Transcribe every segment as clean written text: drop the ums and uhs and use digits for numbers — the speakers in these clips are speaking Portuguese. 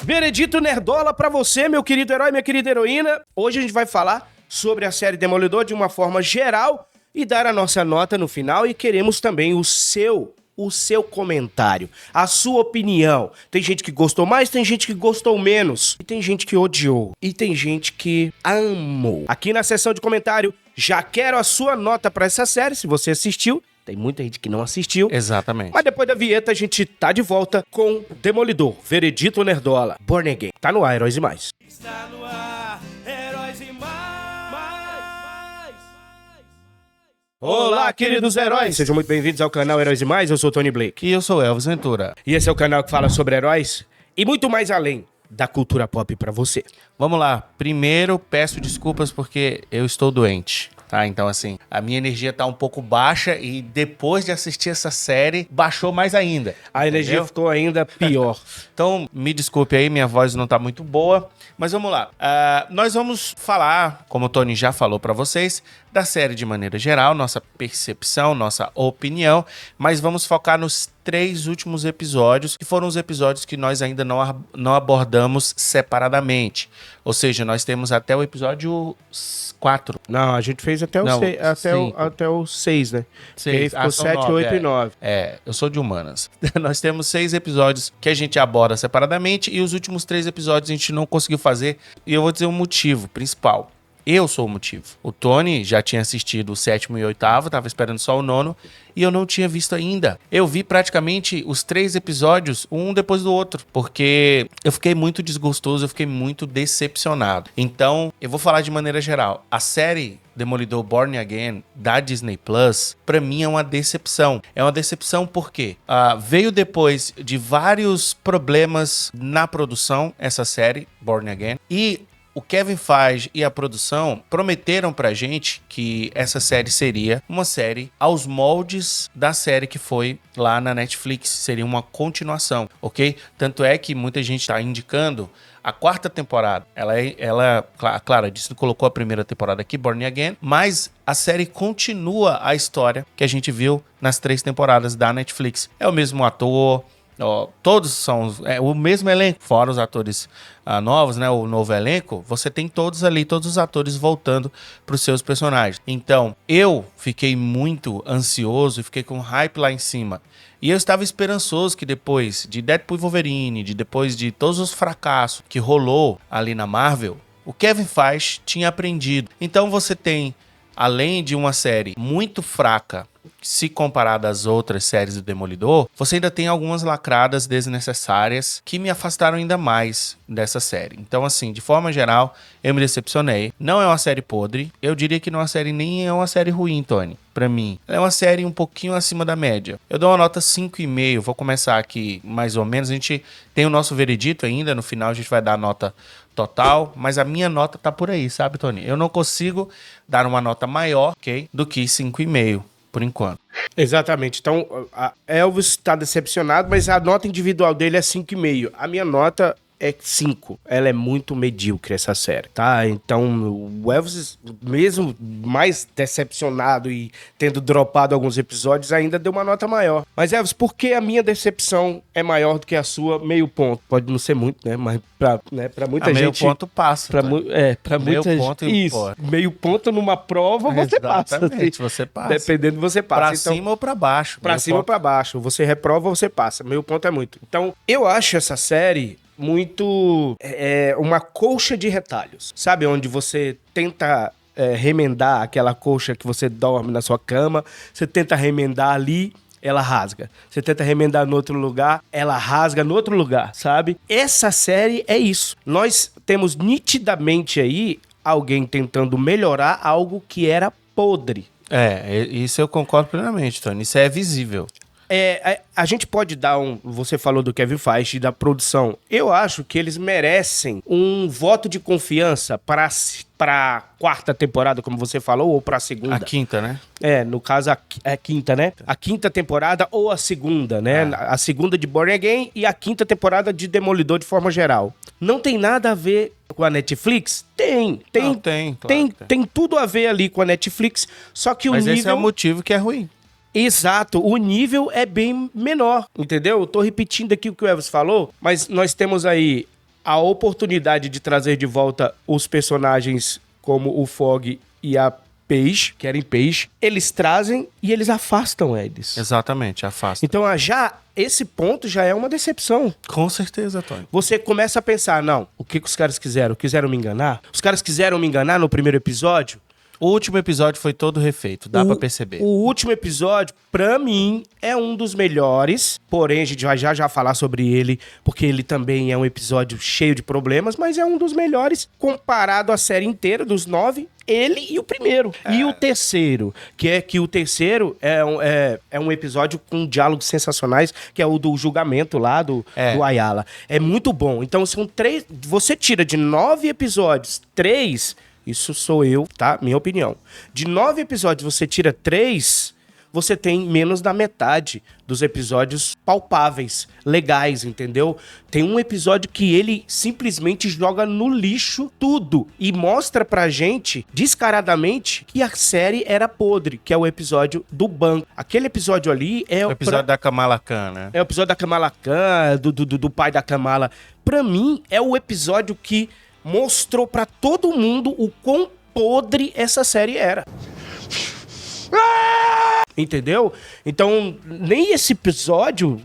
Veredito Nerdola pra você, meu querido herói, minha querida heroína. Hoje a gente vai falar sobre a série Demolidor de uma forma geral e dar a nossa nota no final, e queremos também o seu comentário, a sua opinião. Tem gente que gostou mais, tem gente que gostou menos, e tem gente que odiou, e tem gente que amou. Aqui na seção de comentário, já quero a sua nota pra essa série, se você assistiu. Tem muita gente que não assistiu. Exatamente. Mas depois da vinheta a gente tá de volta com Demolidor, Veredito Nerdola, Born Again. Tá no ar, Heróis e Mais. Está no ar, Heróis e Mais. Olá, queridos heróis! Sejam muito bem-vindos ao canal Heróis e Mais. Eu sou o Tony Blake. E eu sou Elvis Ventura. E esse é o canal que fala sobre heróis e muito mais além da cultura pop pra você. Vamos lá. Primeiro, peço desculpas porque eu estou doente. Tá, então assim, a minha energia tá um pouco baixa e depois de assistir essa série, baixou mais ainda. A energia ficou ainda pior. Então, me desculpe aí, minha voz não tá muito boa, mas vamos lá. Nós vamos falar, como o Tony já falou pra vocês, da série de maneira geral, nossa percepção, nossa opinião, mas vamos focar nos 3 últimos episódios, que foram os episódios que nós ainda não abordamos separadamente. Ou seja, nós temos até o episódio 4. Não, a gente fez até o 6, né? 6. Aí ficou 7, 8 e 9. Eu sou de humanas. Nós temos 6 episódios que a gente aborda separadamente e os últimos 3 episódios a gente não conseguiu fazer. E eu vou dizer o motivo principal. Eu sou o motivo. O Tony já tinha assistido o 7º e 8º, tava esperando só o 9º, e eu não tinha visto ainda. Eu vi praticamente os 3 episódios, um depois do outro, porque eu fiquei muito desgostoso, eu fiquei muito decepcionado. Então, eu vou falar de maneira geral. A série Demolidor Born Again, da Disney Plus, pra mim é uma decepção. É uma decepção porque veio depois de vários problemas na produção, essa série, Born Again, e o Kevin Feige e a produção prometeram pra gente que essa série seria uma série aos moldes da série que foi lá na Netflix. Seria uma continuação, ok? Tanto é que muita gente tá indicando a 4ª temporada. Claro, a Disney colocou a 1ª temporada aqui, Born Again, mas a série continua a história que a gente viu nas 3 temporadas da Netflix. É o mesmo ator, todos são o mesmo elenco, fora os atores novos, né? O novo elenco, você tem todos ali, todos os atores voltando para os seus personagens. Então, eu fiquei muito ansioso e fiquei com hype lá em cima. E eu estava esperançoso que depois de Deadpool e Wolverine, depois de todos os fracassos que rolou ali na Marvel, o Kevin Feige tinha aprendido. Então você tem, além de uma série muito fraca, se comparada às outras séries do Demolidor, você ainda tem algumas lacradas desnecessárias que me afastaram ainda mais dessa série. Então, assim, de forma geral, eu me decepcionei. Não é uma série podre. Eu diria que não é uma série, nem é uma série ruim, Tony. Pra mim, ela é uma série um pouquinho acima da média. Eu dou uma nota 5,5. Vou começar aqui mais ou menos. A gente tem o nosso veredito ainda. No final a gente vai dar a nota total, mas a minha nota tá por aí, sabe, Tony? Eu não consigo dar uma nota maior, ok, do que 5,5. Por enquanto. Exatamente. Então, a Elvis está decepcionado, mas a nota individual dele é 5,5. A minha nota é 5. Ela é muito medíocre, essa série, tá? Então, o Elvis, mesmo mais decepcionado e tendo dropado alguns episódios, ainda deu uma nota maior. Mas, Elvis, por que a minha decepção é maior do que a sua? Meio ponto. Pode não ser muito, né? Mas pra muita gente... Meio ponto passa. Pra muita ponto gente... Isso. Meio ponto numa prova, você passa. Exatamente, você passa. Dependendo, você passa. Pra cima ou pra baixo. Pra cima ou pra baixo. Você reprova ou você passa. Meio ponto é muito. Então, eu acho essa série muito uma colcha de retalhos, sabe? Onde você tenta remendar aquela colcha que você dorme na sua cama, você tenta remendar ali, ela rasga. Você tenta remendar no outro lugar, ela rasga no outro lugar, sabe? Essa série é isso. Nós temos nitidamente aí alguém tentando melhorar algo que era podre. Isso eu concordo plenamente, Tony. Isso é visível. A gente pode dar você falou do Kevin Feige, da produção. Eu acho que eles merecem um voto de confiança para a 4ª temporada, como você falou, ou para a 2ª. A 5ª, né? No caso, a 5ª, né? A 5ª temporada ou a 2ª, né? A 2ª de Born Again e a 5ª temporada de Demolidor de forma geral. Não tem nada a ver com a Netflix? Tem tudo a ver ali com a Netflix, só que Mas esse é o motivo que é ruim. Exato, o nível é bem menor, entendeu? Eu tô repetindo aqui o que o Elvis falou, mas nós temos aí a oportunidade de trazer de volta os personagens como o Fogg e a Paige, Karen Page, eles trazem e eles afastam eles. Exatamente, afasta. Então, esse ponto já é uma decepção. Com certeza, Tony. Você começa a pensar, não, o que os caras quiseram? Quiseram me enganar? Os caras quiseram me enganar no primeiro episódio? O último episódio foi todo refeito, dá pra perceber. O último episódio, pra mim, é um dos melhores. Porém, a gente vai já falar sobre ele, porque ele também é um episódio cheio de problemas, mas é um dos melhores comparado à série inteira, dos 9, ele e o primeiro. E o terceiro, que o terceiro é um episódio com diálogos sensacionais, que é o do julgamento lá do Ayala. É muito bom. Então, são 3... Você tira de 9 episódios, 3... Isso sou eu, tá? Minha opinião. De 9 episódios, você tira 3, você tem menos da metade dos episódios palpáveis, legais, entendeu? Tem um episódio que ele simplesmente joga no lixo tudo e mostra pra gente, descaradamente, que a série era podre, que é o episódio do banco. Aquele episódio ali é o episódio da Kamala Khan, né? É o episódio da Kamala Khan, do pai da Kamala. Pra mim, é o episódio que mostrou pra todo mundo o quão podre essa série era. Entendeu? Então, nem esse episódio...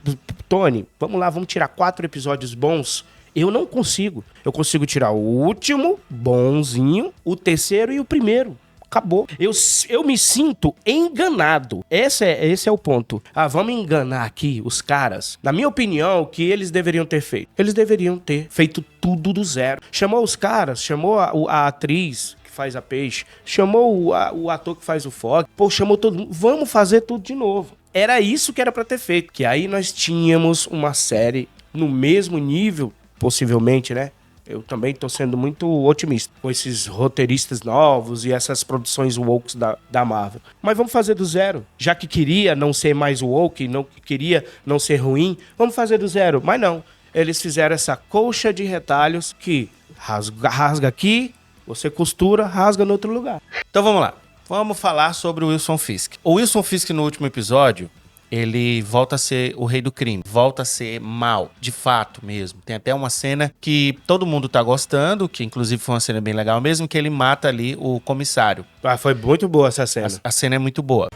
Tony, vamos lá, vamos tirar 4 episódios bons. Eu não consigo. Eu consigo tirar o último, bonzinho, o terceiro e o primeiro. Acabou. Eu me sinto enganado. Esse é o ponto. Vamos enganar aqui os caras. Na minha opinião, o que eles deveriam ter feito? Eles deveriam ter feito tudo do zero. Chamou os caras, chamou a atriz que faz a Paige, chamou o ator que faz o Fogg, chamou todo mundo. Vamos fazer tudo de novo. Era isso que era pra ter feito. Que aí nós tínhamos uma série no mesmo nível, possivelmente, né? Eu também tô sendo muito otimista com esses roteiristas novos e essas produções woke da Marvel. Mas vamos fazer do zero. Já que queria não ser mais woke, não queria não ser ruim, vamos fazer do zero. Mas não. Eles fizeram essa colcha de retalhos que rasga aqui, você costura, rasga no outro lugar. Então vamos lá. Vamos falar sobre o Wilson Fisk. O Wilson Fisk no último episódio... ele volta a ser o rei do crime, volta a ser mal, de fato mesmo. Tem até uma cena que todo mundo tá gostando, que inclusive foi uma cena bem legal mesmo, que ele mata ali o comissário. Foi muito boa essa cena. A cena é muito boa.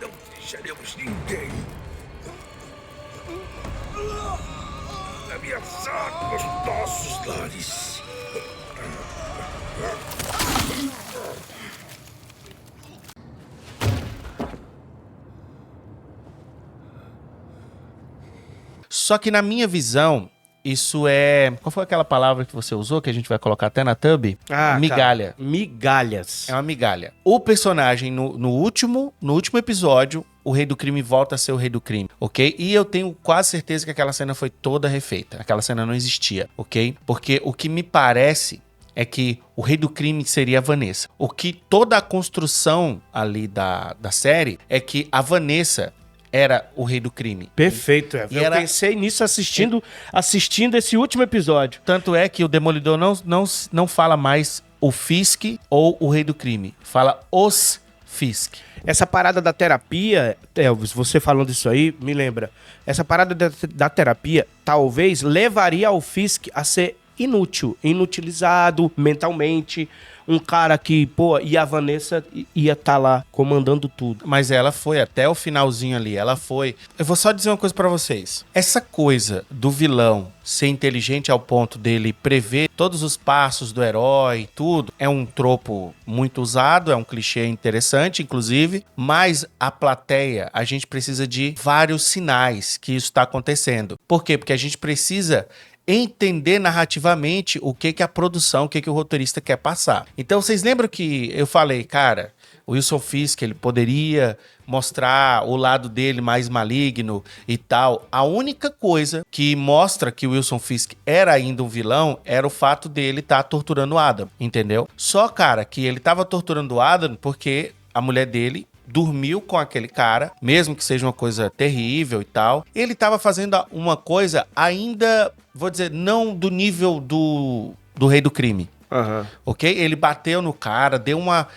Não deixaremos ninguém ameaçar os nossos lares. Só que na minha visão, isso é... Qual foi aquela palavra que você usou, que a gente vai colocar até na thumb? Migalha. Cara, migalhas. É uma migalha. O personagem, no último episódio, o rei do crime volta a ser o rei do crime, ok? E eu tenho quase certeza que aquela cena foi toda refeita. Aquela cena não existia, ok? Porque o que me parece é que o rei do crime seria a Vanessa. O que toda a construção ali da série é que a Vanessa... era o rei do crime. Perfeito, eu pensei nisso assistindo esse último episódio. Tanto é que o Demolidor não fala mais o Fisk ou o rei do crime. Fala os Fisk. Essa parada da terapia, Elvis, você falando isso aí, me lembra. Essa parada da terapia talvez levaria o Fisk a ser inutilizado mentalmente. Um cara que, e a Vanessa ia estar lá comandando tudo. Mas ela foi até o finalzinho ali, ela foi... Eu vou só dizer uma coisa pra vocês. Essa coisa do vilão ser inteligente ao ponto dele prever todos os passos do herói e tudo, é um tropo muito usado, é um clichê interessante, inclusive, mas a plateia, a gente precisa de vários sinais que isso tá acontecendo. Por quê? Porque a gente precisa... entender narrativamente o que a produção, o que o roteirista quer passar. Então, vocês lembram que eu falei, cara, o Wilson Fisk, ele poderia mostrar o lado dele mais maligno e tal. A única coisa que mostra que o Wilson Fisk era ainda um vilão era o fato dele estar torturando o Adam, entendeu? Só, cara, que ele estava torturando o Adam porque a mulher dele dormiu com aquele cara, mesmo que seja uma coisa terrível e tal. Ele tava fazendo uma coisa ainda, vou dizer, não do nível do rei do crime. Uhum. Ok? Ele bateu no cara, deu uma...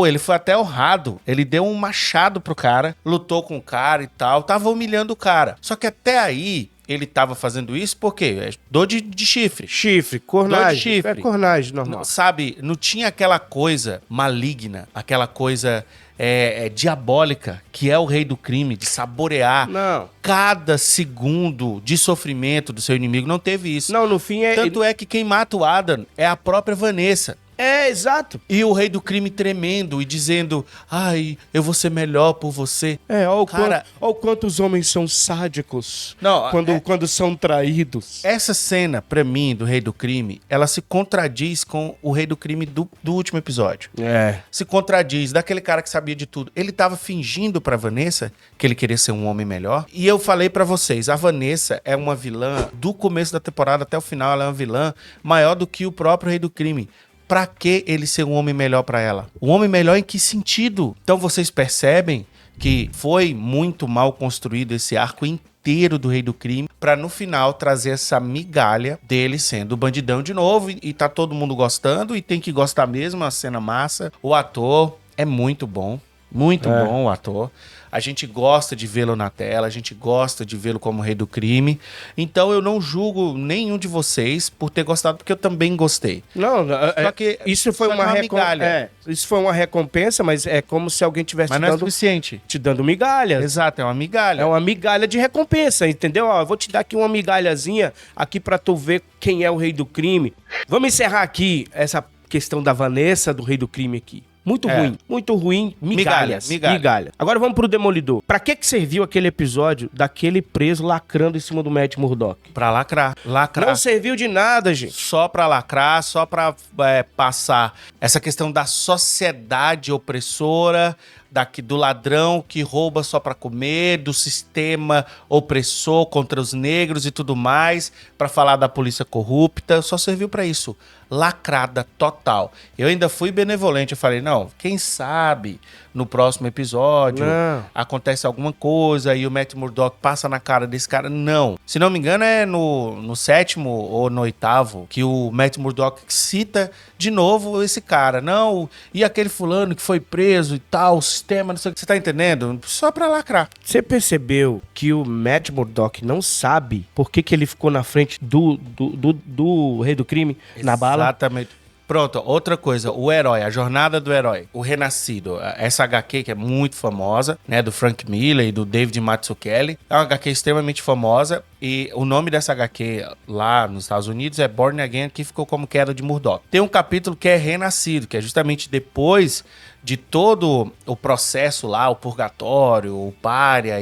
ele foi até honrado. Ele deu um machado pro cara, lutou com o cara e tal, tava humilhando o cara. Só que até aí, ele tava fazendo isso por quê? É dor de chifre. Chifre, cornagem. Dor de chifre. É cornagem normal. Não, sabe, não tinha aquela coisa maligna, aquela coisa diabólica, que é o rei do crime, de saborear Não. cada segundo de sofrimento do seu inimigo. Não teve isso. Não, no fim é... Tanto é que quem mata o Adam é a própria Vanessa. É, exato. E o rei do crime tremendo e dizendo, ai, eu vou ser melhor por você. É, olha Cara, o quanto os homens são sádicos Não, quando são traídos. essa cena, pra mim, do rei do crime, ela se contradiz com o rei do crime do último episódio. É. Se contradiz daquele cara que sabia de tudo. Ele tava fingindo pra Vanessa que ele queria ser um homem melhor. E eu falei pra vocês, a Vanessa é uma vilã do começo da temporada até o final, ela é uma vilã maior do que o próprio rei do crime. Pra que ele ser um homem melhor pra ela? Um homem melhor em que sentido? Então vocês percebem que foi muito mal construído esse arco inteiro do rei do crime pra no final trazer essa migalha dele sendo o bandidão de novo e tá todo mundo gostando e tem que gostar mesmo, a cena massa. O ator é muito bom. Muito bom o ator. A gente gosta de vê-lo na tela, a gente gosta de vê-lo como rei do crime. Então eu não julgo nenhum de vocês por ter gostado, porque eu também gostei. Não, Só que isso foi só uma migalha. isso foi uma recompensa, mas é como se alguém tivesse Mas não é suficiente. te dando migalha. Exato, é uma migalha. É uma migalha de recompensa, entendeu? Ó, eu vou te dar aqui uma migalhazinha aqui pra tu ver quem é o rei do crime. Vamos encerrar aqui essa questão da Vanessa, do rei do crime aqui. Muito ruim, migalhas. Migalha. Agora vamos pro Demolidor. Pra que serviu aquele episódio daquele preso lacrando em cima do Matt Murdock? Pra lacrar. Lacrar. Não serviu de nada, gente. Só pra lacrar, só pra passar essa questão da sociedade opressora, do ladrão que rouba só pra comer, do sistema opressor contra os negros e tudo mais, pra falar da polícia corrupta, só serviu pra isso. Lacrada total. Eu ainda fui benevolente, eu falei, não, quem sabe no próximo episódio acontece alguma coisa e o Matt Murdock passa na cara desse cara. Não. Se não me engano é no 7º ou no 8º que o Matt Murdock cita de novo esse cara. Não, e aquele fulano que foi preso e tal, o sistema, não sei o que. Você tá entendendo? Só pra lacrar. Você percebeu que o Matt Murdock não sabe por que ele ficou na frente do rei do crime na bala? Exatamente. Pronto, outra coisa, o herói, a jornada do herói, o renascido, essa HQ que é muito famosa, né, do Frank Miller e do David Mazzucchelli, é uma HQ extremamente famosa e o nome dessa HQ lá nos Estados Unidos é Born Again, que ficou como Queda de Murdock. Tem um capítulo que é renascido, que é justamente depois de todo o processo lá, o purgatório, o pária,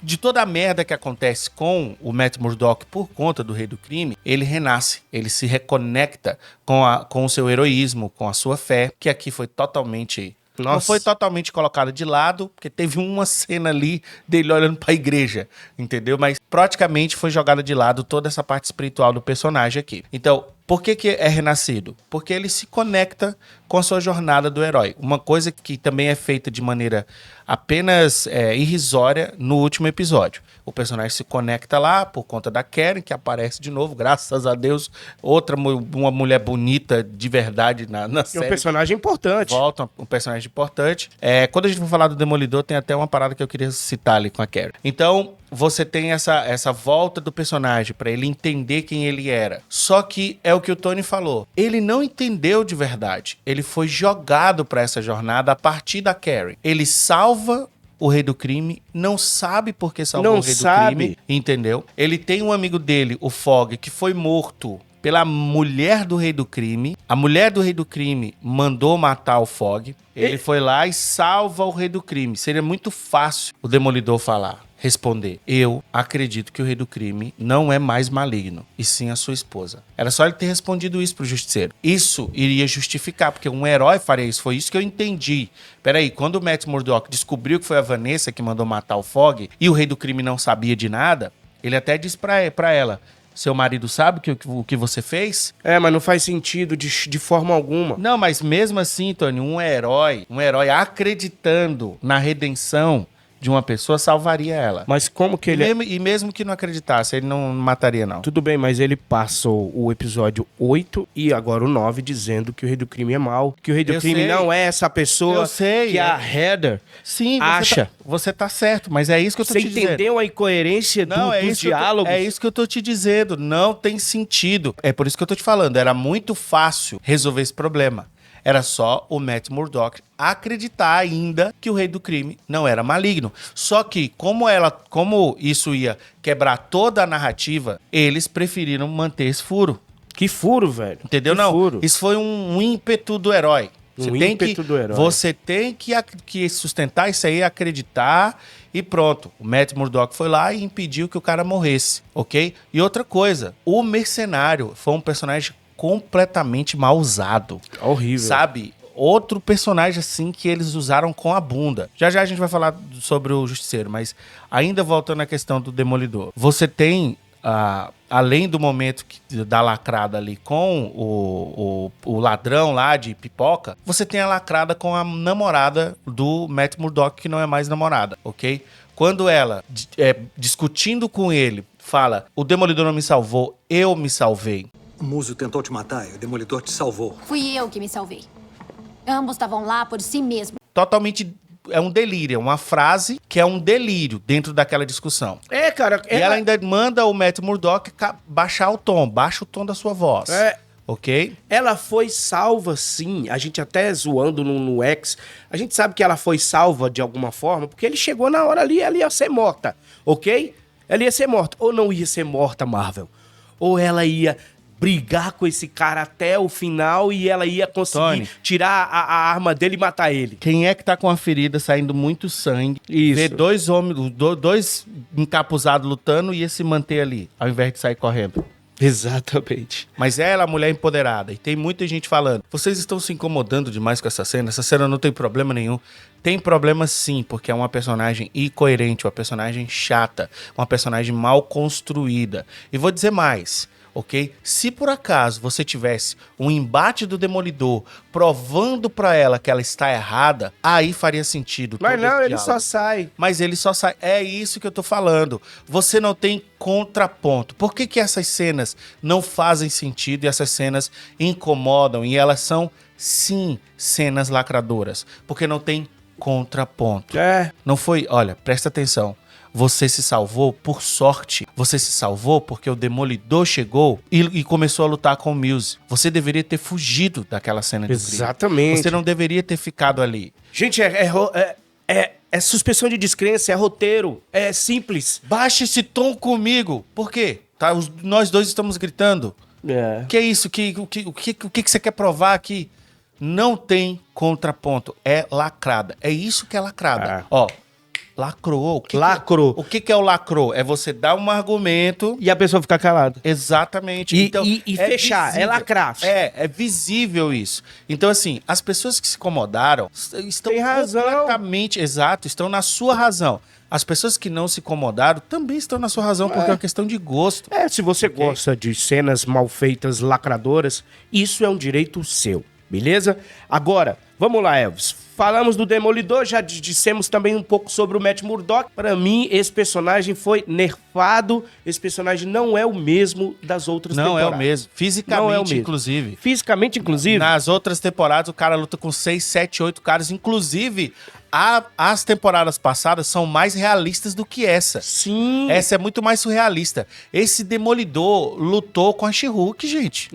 de toda a merda que acontece com o Matt Murdock por conta do rei do crime, ele renasce, ele se reconecta com o seu heroísmo, com a sua fé, que aqui foi totalmente... Não foi totalmente colocada de lado, porque teve uma cena ali dele olhando pra igreja, entendeu? Mas praticamente foi jogada de lado toda essa parte espiritual do personagem aqui. Então, por que é renascido? Porque ele se conecta com a sua jornada do herói. Uma coisa que também é feita de maneira apenas irrisória no último episódio. O personagem se conecta lá por conta da Karen, que aparece de novo, graças a Deus. Uma mulher bonita de verdade na série. É um personagem importante. Volta, um personagem importante. Quando a gente for falar do Demolidor, tem até uma parada que eu queria citar ali com a Karen. Então, você tem essa volta do personagem para ele entender quem ele era. Só que é o que o Tony falou. Ele não entendeu de verdade. Ele foi jogado para essa jornada a partir da Karen. Ele salva o rei do crime, não sabe por que salvou o rei do crime, entendeu? Ele tem um amigo dele, o Fogg, que foi morto pela mulher do rei do crime. A mulher do rei do crime mandou matar o Fogg. Ele foi lá e salva o rei do crime. Seria muito fácil o Demolidor responder: eu acredito que o rei do crime não é mais maligno, e sim a sua esposa. Era só ele ter respondido isso pro justiceiro. Isso iria justificar, porque um herói faria isso. Foi isso que eu entendi. Peraí, quando o Matt Murdock descobriu que foi a Vanessa que mandou matar o Fogg, e o rei do crime não sabia de nada, ele até disse pra ela: seu marido sabe o que você fez? Mas não faz sentido de forma alguma. Não, mas mesmo assim, Tony, um herói acreditando na redenção, de uma pessoa salvaria ela. Mas como que ele... E mesmo que não acreditasse, ele não mataria, não. Tudo bem, mas ele passou o episódio 8 e agora o 9 dizendo que o Rei do Crime é mau, que o Rei do Crime não é essa pessoa que a Heather acha. Você tá certo, mas é isso que eu tô te dizendo. Você entendeu a incoerência dos diálogos? É isso que eu tô te dizendo. Não tem sentido. É por isso que eu tô te falando. Era muito fácil resolver esse problema. Era só o Matt Murdock acreditar ainda que o Rei do Crime não era maligno. Só que, como isso ia quebrar toda a narrativa, eles preferiram manter esse furo. Que furo, velho. Entendeu? Que furo. Isso foi um ímpeto do herói. Você tem que sustentar isso aí, acreditar e pronto. O Matt Murdock foi lá e impediu que o cara morresse, ok? E outra coisa, o Mercenário foi um personagem completamente mal usado. Horrível. Sabe? Outro personagem assim que eles usaram com a bunda. Já a gente vai falar sobre o Justiceiro, mas ainda voltando à questão do Demolidor. Você tem, além do momento da lacrada ali com o ladrão lá de pipoca, você tem a lacrada com a namorada do Matt Murdock, que não é mais namorada, ok? Quando ela, discutindo com ele, fala, o Demolidor não me salvou, eu me salvei. O Muso tentou te matar e o Demolidor te salvou. Fui eu que me salvei. Ambos estavam lá por si mesmos. Totalmente é um delírio, é uma frase que é um delírio dentro daquela discussão. Cara... E ela ainda manda o Matt Murdock baixar o tom, baixa o tom da sua voz. Ok? Ela foi salva, sim. A gente até zoando no X, a gente sabe que ela foi salva de alguma forma, porque ele chegou na hora ali, ela ia ser morta, ok? Ela ia ser morta. Ou não ia ser morta, Marvel. Ou ela ia brigar com esse cara até o final e ela ia conseguir tirar a arma dele e matar ele. Quem é que tá com a ferida saindo muito sangue, ver dois homens, dois encapuzados lutando e ia se manter ali, ao invés de sair correndo? Exatamente. Mas ela é a mulher empoderada e tem muita gente falando, vocês estão se incomodando demais com essa cena não tem problema nenhum. Tem problema sim, porque é uma personagem incoerente, uma personagem chata, uma personagem mal construída. E vou dizer mais, ok? Se por acaso você tivesse um embate do Demolidor provando pra ela que ela está errada, aí faria sentido. Mas não, ele só sai. Mas ele só sai. É isso que eu tô falando. Você não tem contraponto. Por que essas cenas não fazem sentido e essas cenas incomodam? E elas são, sim, cenas lacradoras. Porque não tem contraponto. Não foi... Olha, presta atenção. Você se salvou por sorte. Você se salvou porque o Demolidor chegou e começou a lutar com o Muse. Você deveria ter fugido daquela cena de crime. Exatamente. Você não deveria ter ficado ali. Gente, é suspensão de descrença, é roteiro, é simples. Baixa esse tom comigo. Por quê? Tá, nós dois estamos gritando. Que é isso? O que você quer provar aqui? Não tem contraponto. É lacrada. É isso que é lacrada. Ó. Lacrou. Lacrou. O que é o lacrou? É você dar um argumento... E a pessoa ficar calada. Exatamente. E fechar, visível. É lacrar. É visível isso. Então, assim, as pessoas que se incomodaram estão completamente... Exato, estão na sua razão. As pessoas que não se incomodaram também estão na sua razão, porque é uma questão de gosto. Se você gosta de cenas mal feitas, lacradoras, isso é um direito seu, beleza? Agora, vamos lá, Elvis. Falamos do Demolidor, já dissemos também um pouco sobre o Matt Murdock. Para mim, esse personagem foi nerfado. Esse personagem não é o mesmo das outras temporadas. Não é o mesmo. Fisicamente, inclusive. Fisicamente, inclusive? Nas outras temporadas, o cara luta com 6, 7, 8 caras. Inclusive, as temporadas passadas são mais realistas do que essa. Sim. Essa é muito mais surrealista. Esse Demolidor lutou com a She-Hulk, gente.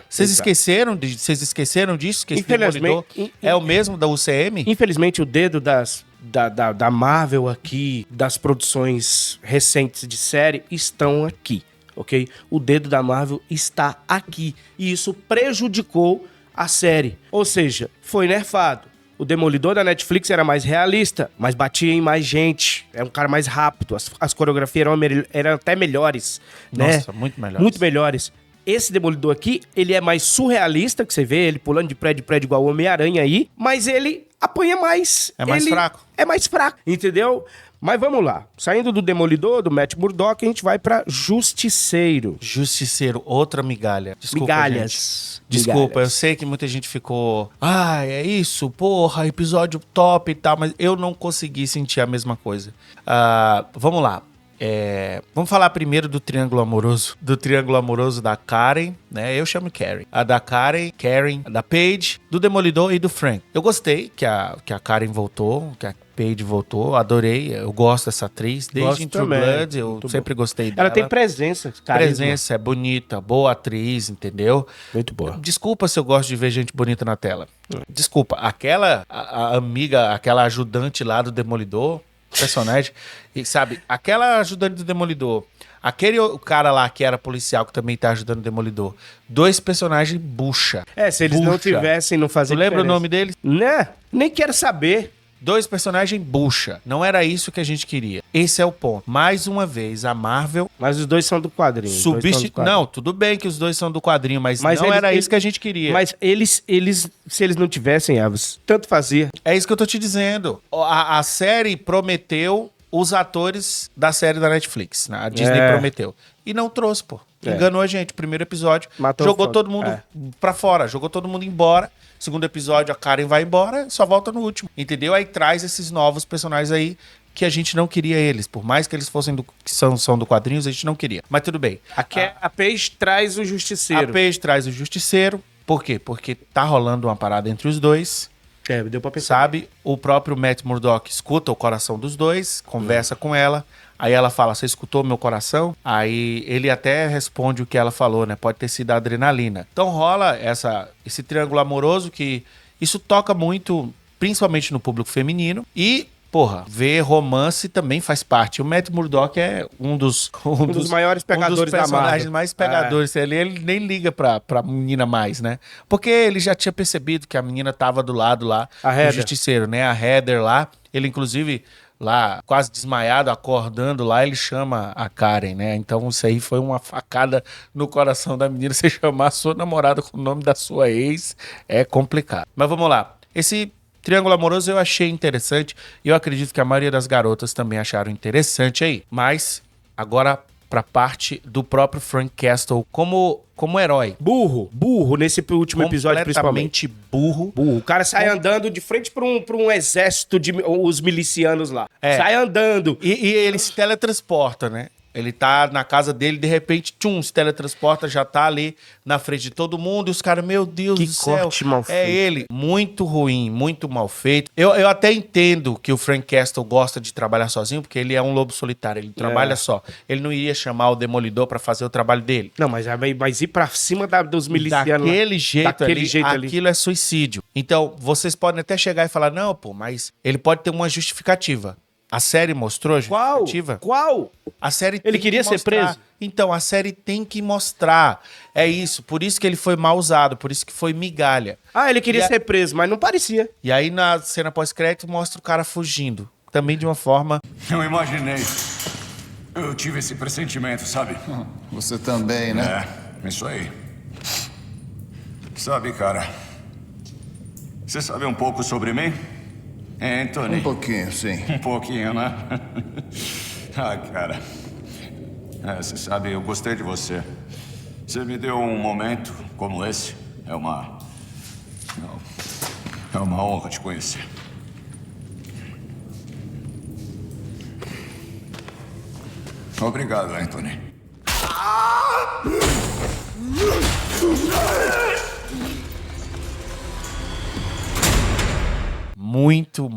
Vocês esqueceram disso? Que esse Demolidor é o mesmo da UCM? Infelizmente, o dedo da Marvel aqui, das produções recentes de série, estão aqui, ok? O dedo da Marvel está aqui. E isso prejudicou a série. Ou seja, foi nerfado. O Demolidor da Netflix era mais realista, mas batia em mais gente. Era um cara mais rápido. As coreografias eram até melhores. Nossa, né? muito melhores. Muito melhores. Esse Demolidor aqui, ele é mais surrealista, que você vê ele pulando de prédio em prédio igual o Homem-Aranha aí, mas ele apanha mais. É mais fraco. É mais fraco, entendeu? Mas vamos lá. Saindo do Demolidor, do Matt Murdock, a gente vai pra Justiceiro. Justiceiro, outra migalha. Desculpa, Migalhas. gente. Desculpa, eu Migalhas. sei que muita gente ficou... É isso, porra, episódio top e tal, mas eu não consegui sentir a mesma coisa. Vamos lá. Vamos falar primeiro do triângulo amoroso. Do triângulo amoroso da Karen, né? Eu chamo Karen. A da Karen, a da Paige, do Demolidor e do Frank. Eu gostei que a Karen voltou, que a Paige voltou, adorei. Eu gosto dessa atriz. Desde Gosto In True também. Blood, eu Muito sempre gostei dela. Ela tem presença, carisma. Presença, é bonita, boa atriz, entendeu? Muito boa. Desculpa se eu gosto de ver gente bonita na tela. Desculpa. Aquela a amiga, aquela ajudante lá do Demolidor, personagem, e sabe, aquela ajudante do Demolidor, aquele cara lá que era policial que também tá ajudando o Demolidor, 2 personagens bucha. Se eles não tivessem, não faziam Tu lembra o diferença. nome deles? Né? Nem quero saber. 2 personagens bucha. Não era isso que a gente queria. Esse é o ponto. Mais uma vez, a Marvel Mas os dois são do quadrinho. os dois são do quadrinho. Não, tudo bem que os 2 são do quadrinho, mas não eles- era eles- isso que a gente queria. Mas se eles não tivessem, Elvis, tanto fazia. É isso que eu tô te dizendo. A série prometeu os atores da série da Netflix, né? A Disney prometeu. E não trouxe, pô. Enganou a gente. Primeiro episódio, Matou jogou fora. todo mundo pra fora, jogou todo mundo embora. Segundo episódio, a Karen vai embora, só volta no último. Entendeu? Aí traz esses novos personagens aí que a gente não queria eles. Por mais que eles fossem que são do quadrinhos, a gente não queria. Mas tudo bem. A Paige traz o A Justiceiro. Paige traz o Justiceiro. Por quê? Porque tá rolando uma parada entre os dois. Deu pra pensar. Sabe? O próprio Matt Murdock escuta o coração dos dois, conversa com ela. Aí ela fala, você escutou meu coração? Aí ele até responde o que ela falou, né? Pode ter sido a adrenalina. Então rola esse triângulo amoroso que isso toca muito, principalmente no público feminino. E, porra, ver romance também faz parte. O Matt Murdock é um dos maiores pegadores um dos da personagens Marvel. mais pegadores. Ele nem liga pra menina mais, né? Porque ele já tinha percebido que a menina tava do lado lá A do Heather. Justiceiro, né? A Heather lá. Ele, inclusive, lá, quase desmaiado, acordando lá, ele chama a Karen, né? Então isso aí foi uma facada no coração da menina. Você chamar a sua namorada com o nome da sua ex é complicado. Mas vamos lá. Esse triângulo amoroso eu achei interessante e eu acredito que a maioria das garotas também acharam interessante aí. Mas agora pra parte do próprio Frank Castle como herói. Burro nesse último episódio, principalmente. Completamente burro. O cara sai andando de frente pra um exército de os milicianos lá. Sai andando. E ele se teletransporta, né? Ele tá na casa dele, de repente, se teletransporta, já tá ali na frente de todo mundo, e os caras, meu Deus Que do céu, corte mal é feito. ele. Muito ruim, muito mal feito. Eu até entendo que o Frank Castle gosta de trabalhar sozinho, porque ele é um lobo solitário, ele trabalha só. Ele não iria chamar o Demolidor pra fazer o trabalho dele. Não, mas ir pra cima dos milicianos lá. Daquele jeito ali, ali. aquilo é suicídio. Então, vocês podem até chegar e falar, não, pô, mas ele pode ter uma justificativa. A série mostrou a justificativa? Qual? A série tem Ele queria que ser mostrar. preso? Então, a série tem que mostrar. É isso. Por isso que ele foi mal usado. Por isso que foi migalha. Ele queria E a- ser preso, mas não parecia. E aí, na cena pós-crédito, mostra o cara fugindo. Também de uma forma... Eu imaginei. Eu tive esse pressentimento, sabe? Você também, né? Isso aí. Sabe, cara, você sabe um pouco sobre mim? Anthony? Um pouquinho, sim. Um pouquinho, né? Cara. Você sabe, eu gostei de você. Você me deu um momento como esse. É uma honra te conhecer. Obrigado, Anthony. Muito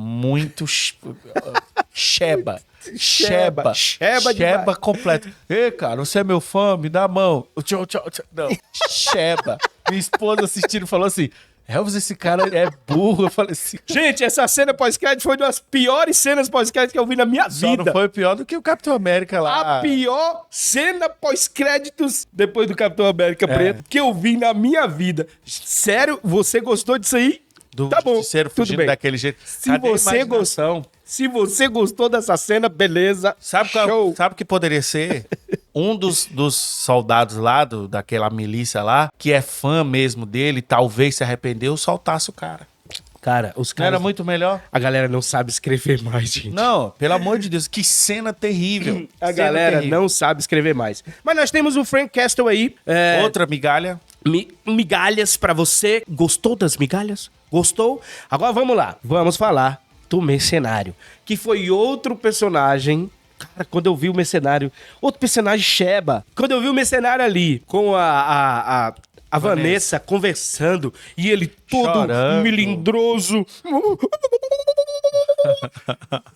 Sheba Sheba demais. completo. Ei, cara, você é meu fã, me dá a mão. Tchau. Não, Sheba. Minha esposa assistindo falou assim, Elvis, esse cara é burro. Eu falei assim... Gente, essa cena pós-crédito foi uma das piores cenas pós-crédito que eu vi na minha Só vida. não foi pior do que o Capitão América lá. A pior cena pós-créditos depois do Capitão América Preto que eu vi na minha vida. Sério, você gostou disso aí? Do Tá bom, justiceiro tudo fugindo bem. daquele jeito. Se Cadê a você imaginação? Se você gostou dessa cena, beleza. Sabe Show. o que poderia ser? Um dos soldados lá, daquela milícia lá, que é fã mesmo dele, talvez se arrependeu, soltasse o cara. Cara, os Não caras... era muito melhor? A galera não sabe escrever mais, gente. Não, pelo amor de Deus, que cena terrível. A Cena galera terrível. não sabe escrever mais. Mas nós temos o Frank Castle aí. Outra migalha. Migalhas pra você. Gostou das migalhas? Gostou? Agora vamos lá. Vamos falar do Mercenário. Que foi outro personagem... Cara, quando eu vi o Mercenário... Outro personagem Sheba. Quando eu vi o Mercenário ali com a Vanessa conversando e ele todo Chorando. melindroso.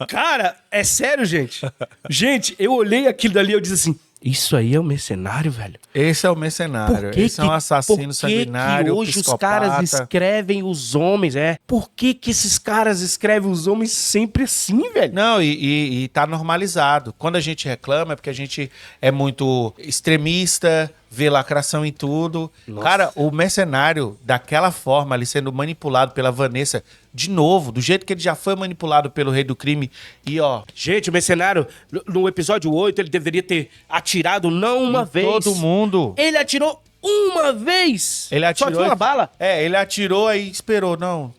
Cara, é sério, gente. Gente, eu olhei aquilo dali e eu disse assim... Isso aí é um mercenário, velho. Esse é o mercenário. Esse é um assassino sanguinário, que hoje psicopata. os caras escrevem os homens, Por que esses caras escrevem os homens sempre assim, velho? Não, e tá normalizado. Quando a gente reclama é porque a gente é muito extremista, vê lacração em tudo. Cara, o mercenário, daquela forma, ali sendo manipulado pela Vanessa, de novo, do jeito que ele já foi manipulado pelo rei do crime, e ó... Gente, o mercenário, no episódio 8, ele deveria ter atirado não uma vez. Todo mundo. Ele atirou uma vez. Ele atirou... Só tinha uma bala. Ele atirou e esperou, não.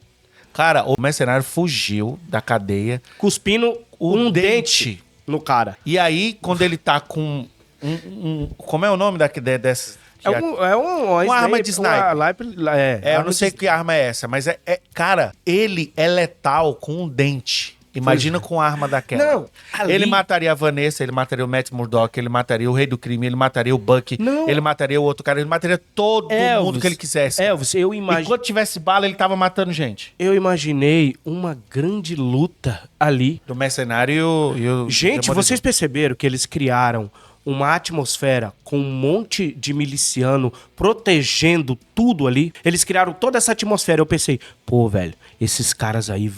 Cara, o mercenário fugiu da cadeia. Cuspindo um dente no cara. E aí, quando ele tá com como é o nome dessa... Uma arma de sniper. Eu não sei que arma é essa, mas cara, ele é letal com um dente. Imagina com a arma daquela. Não, ali... Ele mataria a Vanessa, ele mataria o Matt Murdock, ele mataria o rei do crime, ele mataria o Bucky, ele mataria o outro cara, ele mataria todo mundo que ele quisesse. Elvis, eu imagino... Enquanto tivesse bala, ele tava matando gente. Eu imaginei uma grande luta ali. Do mercenário e o Gente, Demolidor. vocês perceberam que eles criaram uma atmosfera com um monte de miliciano protegendo tudo ali? Eles criaram toda essa atmosfera. Eu pensei, pô, velho, esses caras aí...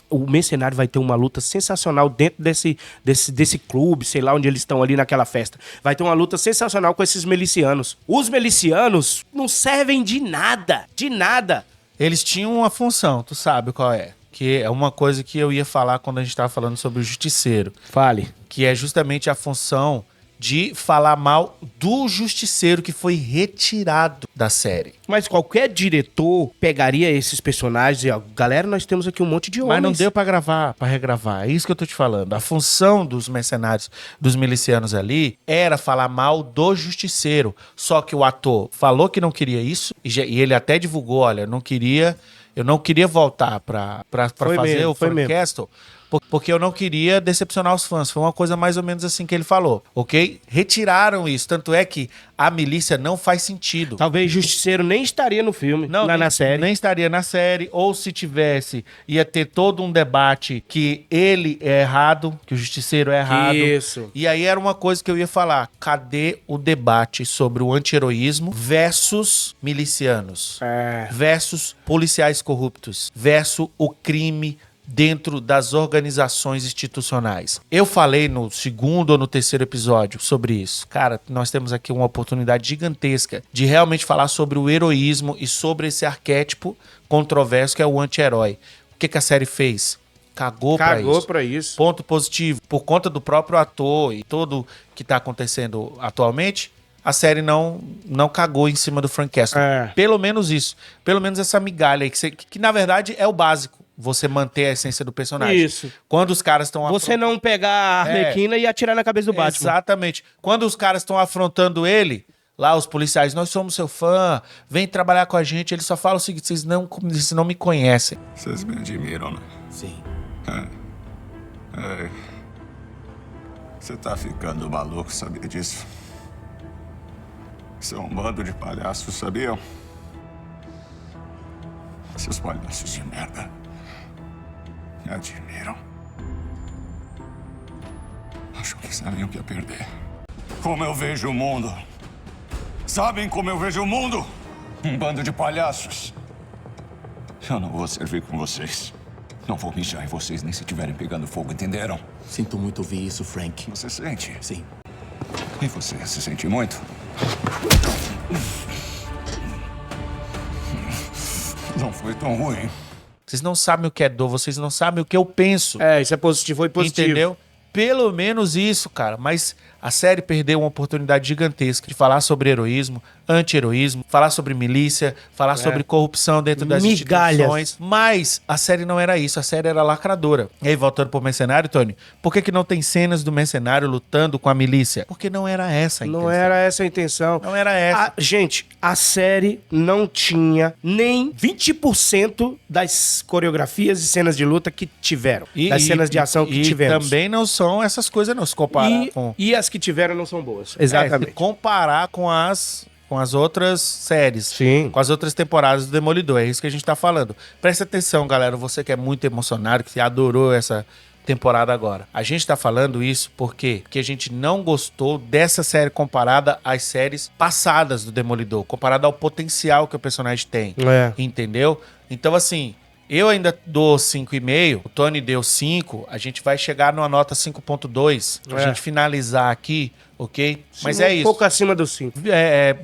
O mercenário vai ter uma luta sensacional dentro desse clube, sei lá onde eles estão ali naquela festa. Vai ter uma luta sensacional com esses milicianos. Os milicianos não servem de nada. De nada. Eles tinham uma função, tu sabe qual é? Que é uma coisa que eu ia falar quando a gente tava falando sobre o Justiceiro. Fale. Que é justamente a função de falar mal do Justiceiro que foi retirado da série. Mas qualquer diretor pegaria esses personagens e, ó, galera, nós temos aqui um monte de homens. Mas não deu pra gravar, pra regravar. É isso que eu tô te falando. A função dos mercenários, dos milicianos ali, era falar mal do Justiceiro. Só que o ator falou que não queria isso e ele até divulgou, olha, eu não queria voltar pra fazer o Frank Castle, porque eu não queria decepcionar os fãs. Foi uma coisa mais ou menos assim que ele falou, ok? Retiraram isso, tanto é que a milícia não faz sentido. Talvez Justiceiro nem estaria no filme, na série. Nem estaria na série, ou se tivesse, ia ter todo um debate que ele é errado, que o Justiceiro é errado. Isso. E aí era uma coisa que eu ia falar, cadê o debate sobre o anti-heroísmo versus milicianos? Versus policiais corruptos? Versus o crime dentro das organizações institucionais. Eu falei no segundo ou no terceiro episódio sobre isso. Cara, nós temos aqui uma oportunidade gigantesca de realmente falar sobre o heroísmo e sobre esse arquétipo controverso que é o anti-herói. O que a série fez? Cagou pra isso. Ponto positivo. Por conta do próprio ator e tudo que tá acontecendo atualmente, a série não cagou em cima do Frank Castle. Pelo menos isso. Pelo menos essa migalha aí, que na verdade é o básico. Você manter a essência do personagem. Isso. Quando os caras estão... Você não pegar a Arlequina e atirar na cabeça do Batman. Exatamente. Quando os caras estão afrontando ele, lá os policiais, nós somos seu fã, vem trabalhar com a gente, ele só fala o seguinte, vocês não me conhecem. Vocês me admiram, né? Sim. Você tá ficando maluco, sabia disso? São um bando de palhaços, sabiam? Seus palhaços de merda. Me admiram. Acham que sabem o que é perder. Como eu vejo o mundo. Sabem como eu vejo o mundo? Um bando de palhaços. Eu não vou servir com vocês. Não vou mijar em vocês nem se estiverem pegando fogo, entenderam? Sinto muito ouvir isso, Frank. Você sente? Sim. E você se sente muito? Não foi tão ruim. Vocês não sabem o que é dor, vocês não sabem o que eu penso. Isso é positivo, foi positivo. Entendeu? Pelo menos isso, cara. Mas A série perdeu uma oportunidade gigantesca de falar sobre heroísmo, anti-heroísmo, falar sobre milícia, falar sobre corrupção dentro das instituições. Mas a série não era isso, a série era lacradora. E aí, voltando pro Mercenário, Tony, por que não tem cenas do Mercenário lutando com a milícia? Porque não era essa a intenção. Não era essa a intenção. Não era essa. Gente, a série não tinha nem 20% das coreografias e cenas de luta que tiveram. Das cenas de ação que tivemos. E também não são essas coisas, não. Se comparar com... E as que tiveram não são boas. Exatamente. Comparar com as outras séries. Sim. Com as outras temporadas do Demolidor. É isso que a gente tá falando. Presta atenção, galera. Você que é muito emocionado, que adorou essa temporada agora. A gente tá falando isso porque a gente não gostou dessa série comparada às séries passadas do Demolidor. Comparada ao potencial que o personagem tem. Entendeu? Então, assim... Eu ainda dou 5,5, o Tony deu 5, a gente vai chegar numa nota 5,2 pra gente finalizar aqui, ok? Mas é isso. Um pouco acima do 5.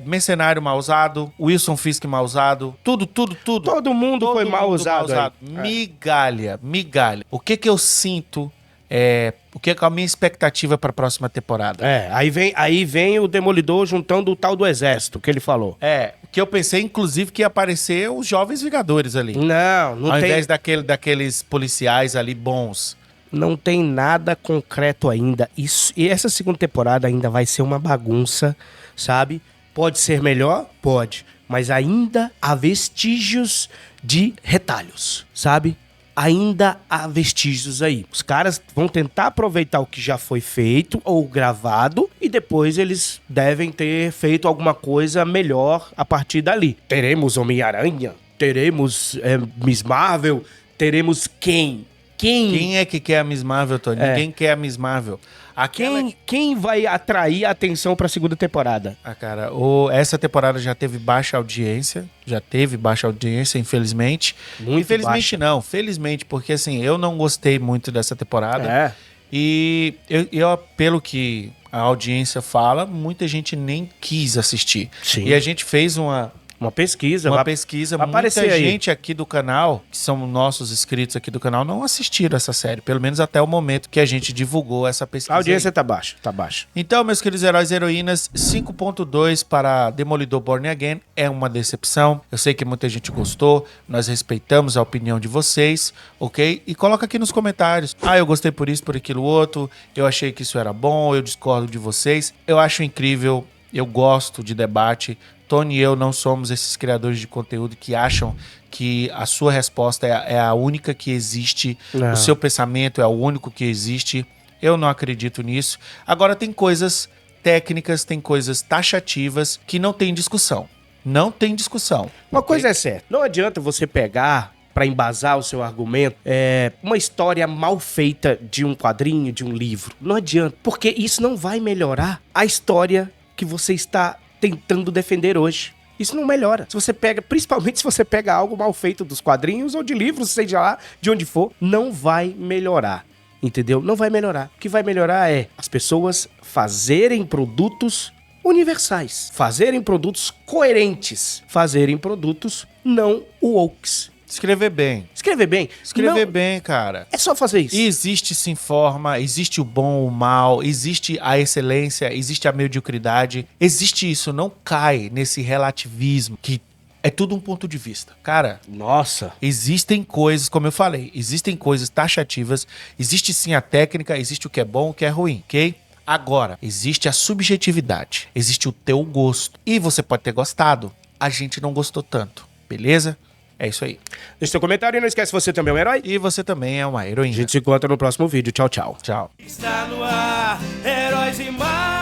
Mercenário mal usado, Wilson Fisk mal usado, tudo. Todo mundo foi mal usado. Migalha. O que eu sinto, o que é a minha expectativa pra próxima temporada? Aí vem o Demolidor juntando o tal do exército, que ele falou. Que eu pensei, inclusive, que ia aparecer os Jovens Vingadores ali. Não tem... Ao invés daqueles policiais ali bons. Não tem nada concreto ainda. E essa segunda temporada ainda vai ser uma bagunça, sabe? Pode ser melhor? Pode. Mas ainda há vestígios de retalhos, sabe? Ainda há vestígios aí. Os caras vão tentar aproveitar o que já foi feito ou gravado e depois eles devem ter feito alguma coisa melhor a partir dali. Teremos Homem-Aranha, teremos Miss Marvel, teremos quem? Quem é que quer a Miss Marvel, Tony? Ninguém quer a Miss Marvel. Quem vai atrair a atenção pra segunda temporada? Cara, essa temporada já teve baixa audiência. Infelizmente. Infelizmente baixa. Não, felizmente, porque assim, eu não gostei muito dessa temporada. E eu, pelo que a audiência fala, muita gente nem quis assistir. Sim. E a gente fez uma pesquisa. Muita gente aqui do canal, que são nossos inscritos aqui do canal, não assistiram essa série. Pelo menos até o momento que a gente divulgou essa pesquisa. A audiência aí. tá baixa. Então, meus queridos heróis e heroínas, 5.2 para Demolidor Born Again é uma decepção. Eu sei que muita gente gostou, nós respeitamos a opinião de vocês, ok? E coloca aqui nos comentários. Eu gostei por isso, por aquilo outro, eu achei que isso era bom, eu discordo de vocês. Eu acho incrível, eu gosto de debate. Tony e eu não somos esses criadores de conteúdo que acham que a sua resposta é a única que existe, o seu pensamento é o único que existe. Eu não acredito nisso. Agora, tem coisas técnicas, tem coisas taxativas que não tem discussão. Não tem discussão. Uma coisa é certa, não adianta você pegar, pra embasar o seu argumento, uma história mal feita de um quadrinho, de um livro. Não adianta, porque isso não vai melhorar a história que você está tentando defender hoje. Isso não melhora. Se você pega, principalmente se você pega algo mal feito dos quadrinhos ou de livros, seja lá de onde for, não vai melhorar. Entendeu? Não vai melhorar. O que vai melhorar é as pessoas fazerem produtos universais, fazerem produtos coerentes, fazerem produtos não wokes. Escrever bem. Escrever bem, cara. É só fazer isso. E existe sim forma, existe o bom, o mal, existe a excelência, existe a mediocridade. Existe isso, não cai nesse relativismo que é tudo um ponto de vista. Cara, nossa, existem coisas, como eu falei, existem coisas taxativas, existe sim a técnica, existe o que é bom, o que é ruim, ok? Agora, existe a subjetividade, existe o teu gosto. E você pode ter gostado, a gente não gostou tanto, beleza? É isso aí. Deixa seu comentário e não esquece, você também é um herói. E você também é uma heroína. A gente se encontra no próximo vídeo. Tchau, tchau. Tchau. Está no ar, Heróis e Mais.